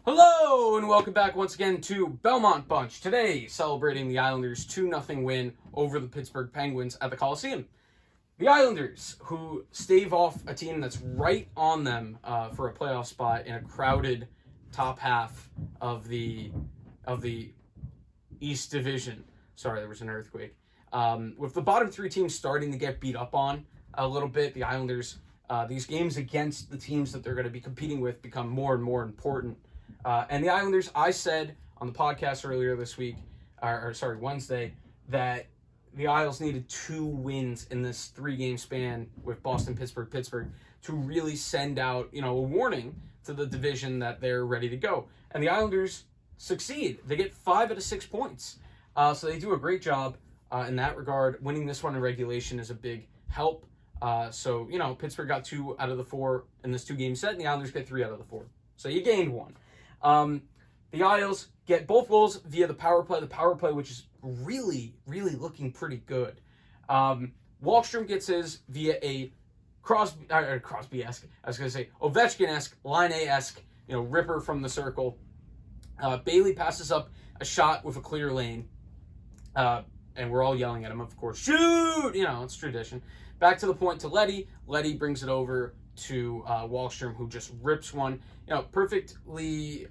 Hello, and welcome back once again to Belmont Bunch. Today, celebrating the Islanders' 2-0 win over the Pittsburgh Penguins at the Coliseum. The Islanders, who stave off a team that's right on them for a playoff spot in a crowded top half of the East Division. Sorry, there was an earthquake. With the bottom three teams starting to get beat up on a little bit, the Islanders, these games against the teams that they're going to be competing with become more and more important. And the Islanders, I said on the podcast earlier this week, Wednesday, that the Isles needed 2 wins in this 3-game span with Boston, Pittsburgh to really send out, a warning to the division that they're ready to go. And the Islanders succeed. They get 5 out of 6 points. So they do a great job in that regard. Winning this one in regulation is a big help. So Pittsburgh got 2 out of the 4 in this 2-game set, and the Islanders get 3 out of the 4. So you gained 1. The Isles get both goals via the power play, which is really, really looking pretty good. Wahlstrom gets his via a Crosby-esque, Ovechkin-esque, Line A-esque, ripper from the circle. Bailey passes up a shot with a clear lane, and we're all yelling at him, of course. Shoot! It's tradition. Back to the point to Letty. Letty brings it over to Wahlstrom, who just rips one. Perfectly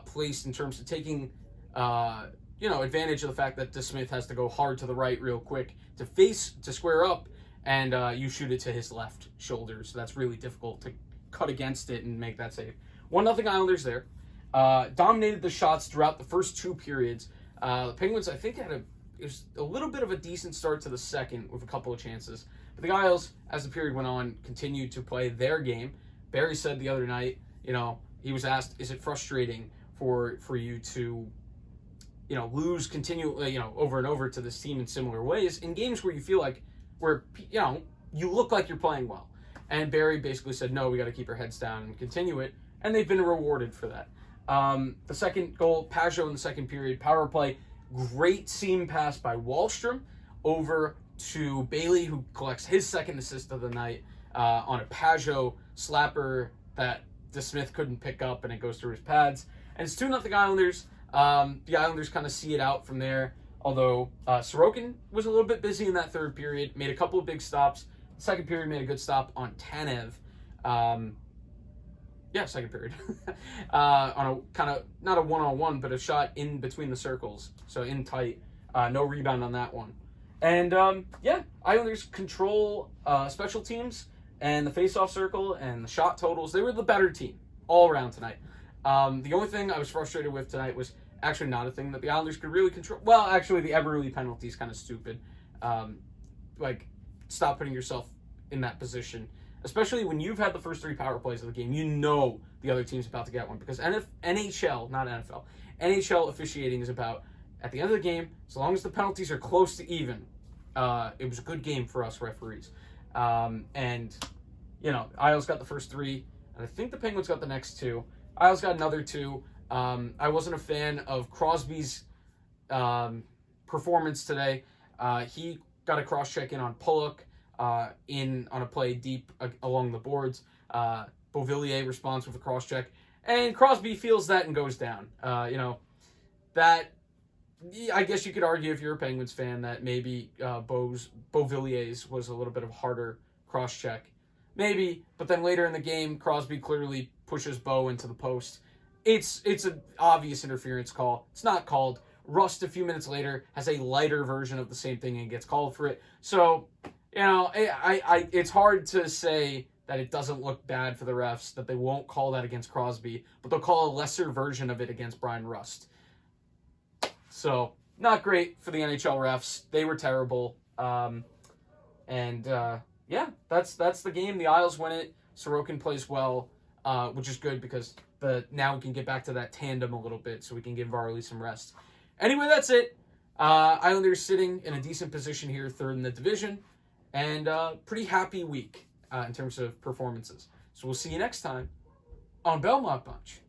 placed in terms of taking, advantage of the fact that DeSmith has to go hard to the right real quick to square up, and you shoot it to his left shoulder. So that's really difficult to cut against it and make that save. 1-0 Islanders there. Dominated the shots throughout the first 2 periods. The Penguins, I think, it was a little bit of a decent start to the second with a couple of chances. But the Isles, as the period went on, continued to play their game. Barry said the other night, he was asked, is it frustrating for you to, lose continually, over and over to this team in similar ways in games where you feel like you look like you're playing well? And Barry basically said, no, we got to keep our heads down and continue it. And they've been rewarded for that. The second goal, Pajot in the second period, power play, great seam pass by Wahlstrom over to Bailey, who collects his second assist of the night on a Pajot slapper that DeSmith couldn't pick up, and it goes through his pads. And it's 2-0 Islanders. The Islanders kind of see it out from there, although Sorokin was a little bit busy in that third period, made a couple of big stops. The second period made a good stop on Tanev. Second period. On a kind of, not a one-on-one, but a shot in between the circles, so in tight. No rebound on that one. And, Islanders control special teams and the face-off circle and the shot totals. They were the better team all around tonight. The only thing I was frustrated with tonight was actually not a thing that the Islanders could really control. Well, actually, the Eberle penalty is kind of stupid. Stop putting yourself in that position, especially when you've had the first 3 power plays of the game. The other team's about to get one, because NHL, not NFL, NHL officiating is about, at the end of the game, as long as the penalties are close to even, it was a good game for us referees. Isles got the first 3, and I think the Penguins got the next 2. Isles got another 2. I wasn't a fan of Crosby's performance today. He got a cross-check in on Pulock on a play deep along the boards. Beauvillier responds with a cross-check, and Crosby feels that and goes down. That, I guess you could argue, if you're a Penguins fan, that maybe Beauvillier's was a little bit of a harder cross-check. Maybe, but then later in the game, Crosby clearly pushes Bo into the post. It's an obvious interference call. It's not called. Rust, a few minutes later, has a lighter version of the same thing and gets called for it. So, it's hard to say that it doesn't look bad for the refs, that they won't call that against Crosby, but they'll call a lesser version of it against Brian Rust. So, not great for the NHL refs. They were terrible. That's the game. The Isles win it. Sorokin plays well, which is good because now we can get back to that tandem a little bit, so we can give Varley some rest. Anyway, that's it. Islanders sitting in a decent position here, 3rd in the division, and pretty happy week in terms of performances. So we'll see you next time on Belmont Bunch.